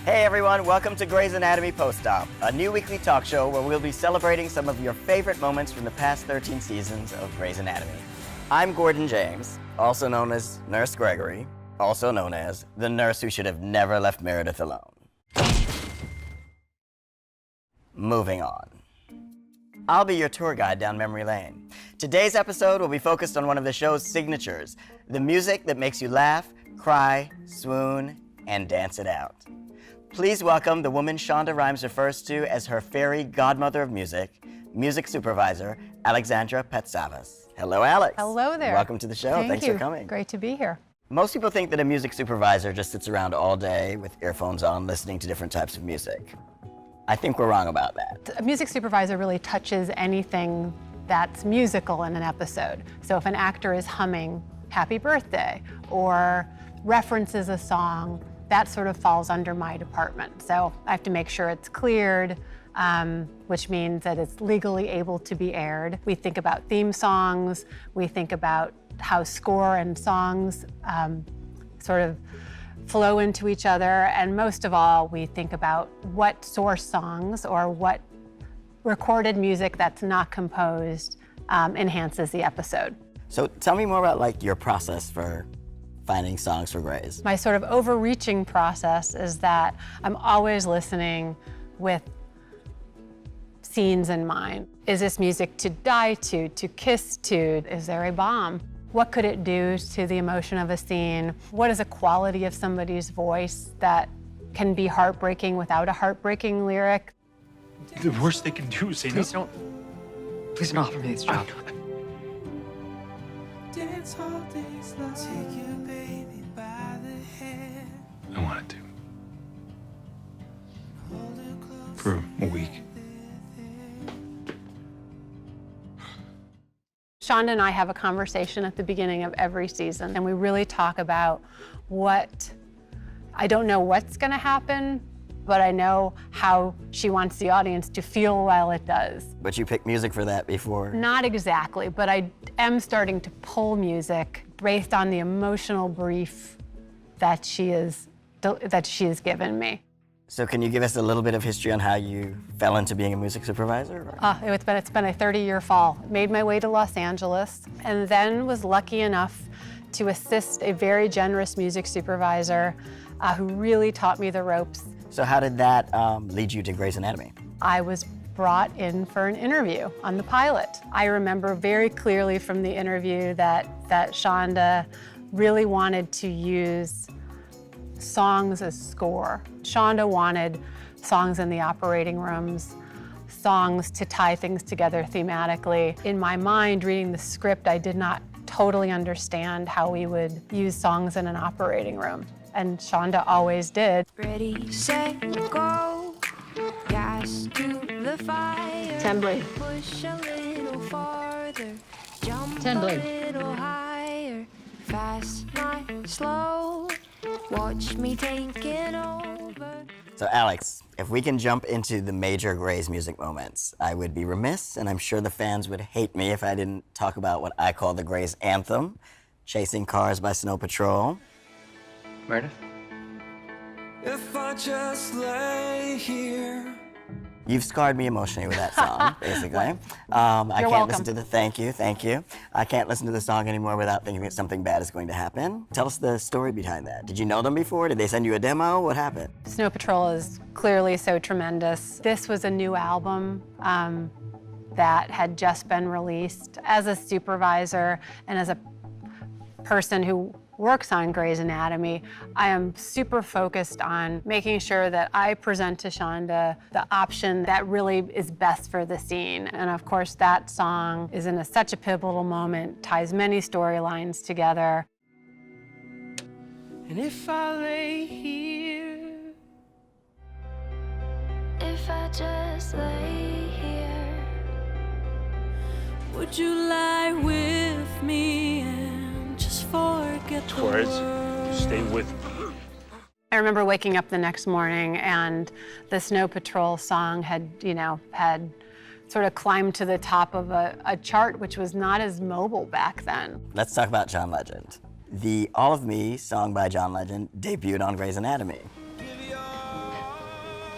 Hey everyone, welcome to Grey's Anatomy Post-Op, a new weekly talk show where we'll be celebrating some of your favorite moments from the past 13 seasons of Grey's Anatomy. I'm Gordon James, also known as Nurse Gregory, also known as the nurse who should have never left Meredith alone. Moving on. I'll be your tour guide down memory lane. Today's episode will be focused on one of the show's signatures, the music that makes you laugh, cry, swoon, and dance it out. Please welcome the woman Shonda Rhimes refers to as her fairy godmother of music, music supervisor, Alexandra Patsavas. Hello, Alex. Hello there. Welcome to the show. Thanks for coming. Great to be here. Most people think that a music supervisor just sits around all day with earphones on listening to different types of music. I think we're wrong about that. A music supervisor really touches anything that's musical in an episode. So if an actor is humming Happy Birthday or references a song, that sort of falls under my department. So I have to make sure it's cleared, which means that it's legally able to be aired. We think about theme songs, we think about how score and songs sort of flow into each other, and most of all, we think about what source songs or what recorded music that's not composed enhances the episode. So tell me more about your process for finding songs for Grey's. My sort of overreaching process is that I'm always listening with scenes in mind. Is this music to die to kiss to? Is there a bomb? What could it do to the emotion of a scene? What is a quality of somebody's voice that can be heartbreaking without a heartbreaking lyric? The worst they can do is say no. Please don't offer me this job. I wanted to. For a week. Shonda and I have a conversation at the beginning of every season, and we really talk about I don't know what's gonna happen, but I know how she wants the audience to feel while it does. But you picked music for that before? Not exactly, but I am starting to pull music based on the emotional brief that she has given me. So can you give us a little bit of history on how you fell into being a music supervisor? It's been a 30-year fall. Made my way to Los Angeles, and then was lucky enough to assist a very generous music supervisor who really taught me the ropes. So how did that lead you to Grey's Anatomy? I was brought in for an interview on the pilot. I remember very clearly from the interview that Shonda really wanted to use songs as score. Shonda wanted songs in the operating rooms, songs to tie things together thematically. In my mind, reading the script, I did not totally understand how we would use songs in an operating room, and Shonda always did. Ready, set, go, gas to the fire. 10 blade. Push a little farther, jump 10 blade. a little higher, fast, not slow. Watch me take it over. So Alex, if we can jump into the major Grey's music moments, I would be remiss, and I'm sure the fans would hate me if I didn't talk about what I call the Grey's anthem, Chasing Cars by Snow Patrol. Meredith? If I just lay here. You've scarred me emotionally with that song, basically. I can't listen to the thank you. I can't listen to the song anymore without thinking that something bad is going to happen. Tell us the story behind that. Did you know them before? Did they send you a demo? What happened? Snow Patrol is clearly so tremendous. This was a new album that had just been released. As a supervisor and as a person who works on Grey's Anatomy, I am super focused on making sure that I present to Shonda the option that really is best for the scene. And of course, that song is in such a pivotal moment, ties many storylines together. And if I lay here, If I just lay here, would you lie with me and just forget the Words, world? stay with me. I remember waking up the next morning and the Snow Patrol song had sort of climbed to the top of a chart, which was not as mobile back then. Let's talk about John Legend. The All of Me song by John Legend debuted on Grey's Anatomy.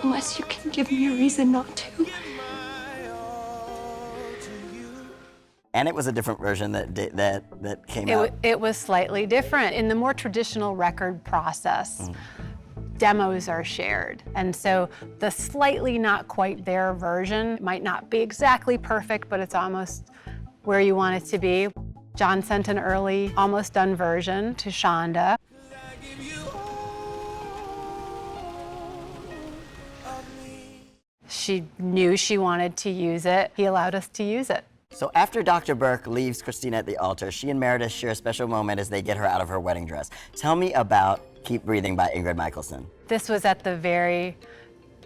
unless you can give me a reason not to. And it was a different version that came out. It was slightly different. In the more traditional record process, demos are shared. And so the slightly not quite there version might not be exactly perfect, but it's almost where you want it to be. John sent an early, almost done version to Shonda. She knew she wanted to use it. He allowed us to use it. So after Dr. Burke leaves Christina at the altar, she and Meredith share a special moment as they get her out of her wedding dress. Tell me about Keep Breathing by Ingrid Michaelson. This was at the very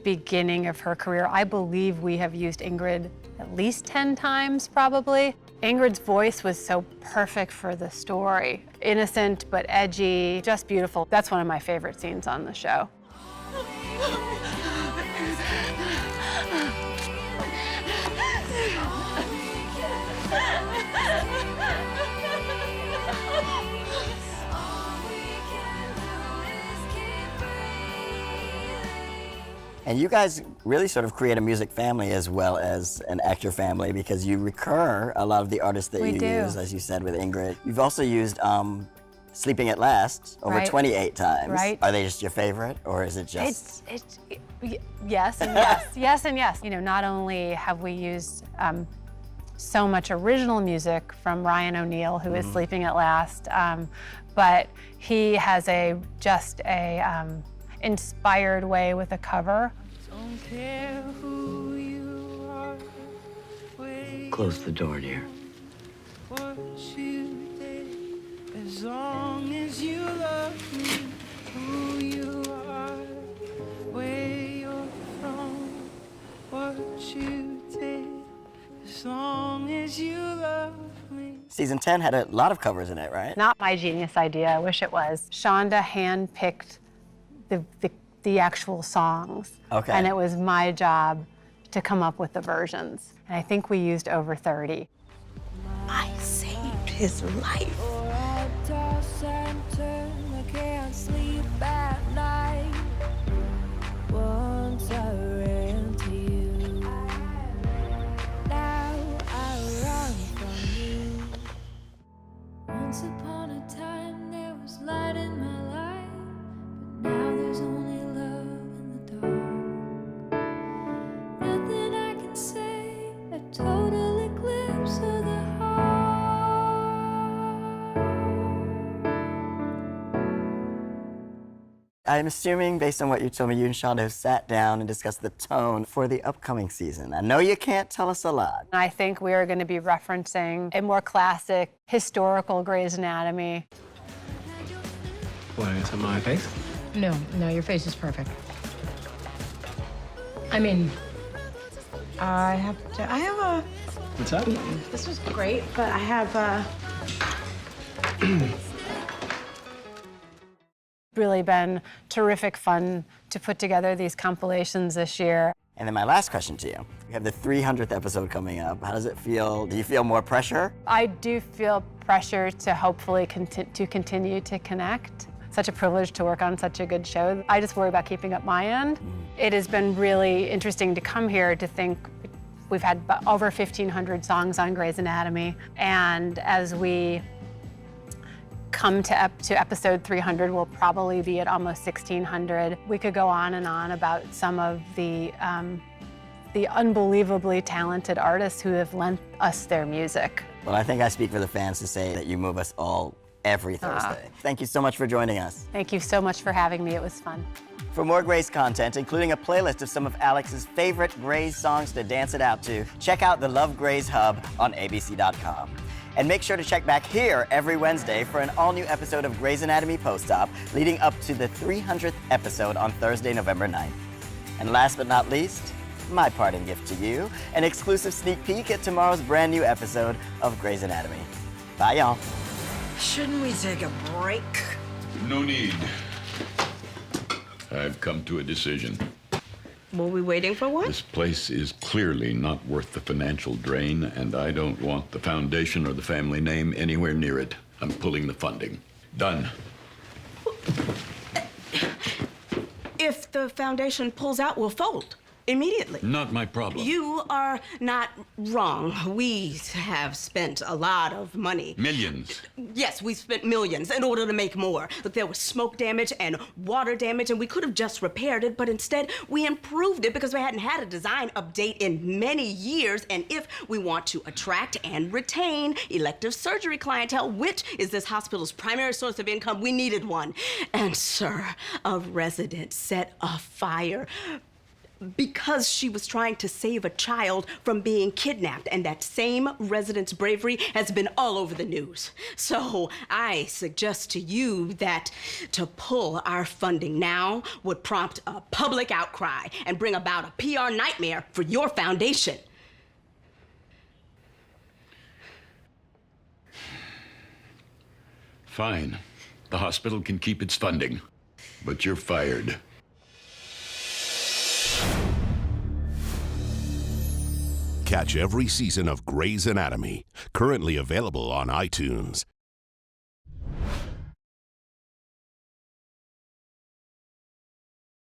beginning of her career. I believe we have used Ingrid at least 10 times, probably. Ingrid's voice was so perfect for the story. Innocent but edgy, just beautiful. That's one of my favorite scenes on the show. And you guys really sort of create a music family as well as an actor family because you recur a lot of the artists that We you do. use, as you said with Ingrid. You've also used Sleeping at Last over Right. 28 times. Right. Are they just your favorite, or is it just? Yes and yes, yes and yes. You know, not only have we used so much original music from Ryan O'Neal, who is Sleeping at Last, but he has just a inspired way with a cover. Don't care who you are, Close the door, dear. what you did, as long as you love me, who you are, where you're from, what you did, as long as you love me. Season 10 had a lot of covers in it, right? Not my genius idea, I wish it was. Shonda handpicked the actual songs. Okay. And it was my job to come up with the versions. And I think we used over 30. I saved his life. I toss and turn, I can't sleep at night. Once I ran to you, now I run from you. Once upon a time there was light in my life, but now there's only love in the dark. Nothing I can say, a total eclipse of the heart. I'm assuming, based on what you told me, you and Shonda have sat down and discussed the tone for the upcoming season. I know you can't tell us a lot. I think we are going to be referencing a more classic, historical Grey's Anatomy. What, is that my face? No, your face is perfect. I mean, I have a, What's up? this was great, but I have a, Really been terrific fun to put together these compilations this year. And then my last question to you. We have the 300th episode coming up. How does it feel? Do you feel more pressure? I do feel pressure to hopefully continue to connect. Such a privilege to work on such a good show. I just worry about keeping up my end. It has been really interesting to come here to think we've had over 1,500 songs on Grey's Anatomy, and as we come to episode 300, we'll probably be at almost 1,600. We could go on and on about some of the unbelievably talented artists who have lent us their music. Well, I think I speak for the fans to say that you move us all every Thursday. Thank you so much for joining us. Thank you so much for having me. It was fun. For more Grey's content, including a playlist of some of Alex's favorite Grey's songs to dance it out to, check out the Love Grey's Hub on abc.com. And make sure to check back here every Wednesday for an all-new episode of Grey's Anatomy Post-Op, leading up to the 300th episode on Thursday, November 9th. And last but not least, my parting gift to you, an exclusive sneak peek at tomorrow's brand new episode of Grey's Anatomy. Bye, y'all. Shouldn't we take a break? No need. I've come to a decision. Were we waiting for one? This place is clearly not worth the financial drain, and I don't want the foundation or the family name anywhere near it. I'm pulling the funding. Done. if the foundation pulls out, we'll fold immediately. Not my problem. You are not wrong. We have spent a lot of money. Millions. Yes, we spent millions in order to make more. Look, there was smoke damage and water damage, and we could have just repaired it, but instead we improved it because we hadn't had a design update in many years. And if we want to attract and retain elective surgery clientele, which is this hospital's primary source of income, we needed one. And sir, a resident set a fire because she was trying to save a child from being kidnapped, and that same resident's bravery has been all over the news. So I suggest to you that to pull our funding now would prompt a public outcry and bring about a PR nightmare for your foundation. Fine. The hospital can keep its funding, but you're fired. Catch every season of Grey's Anatomy, currently available on iTunes.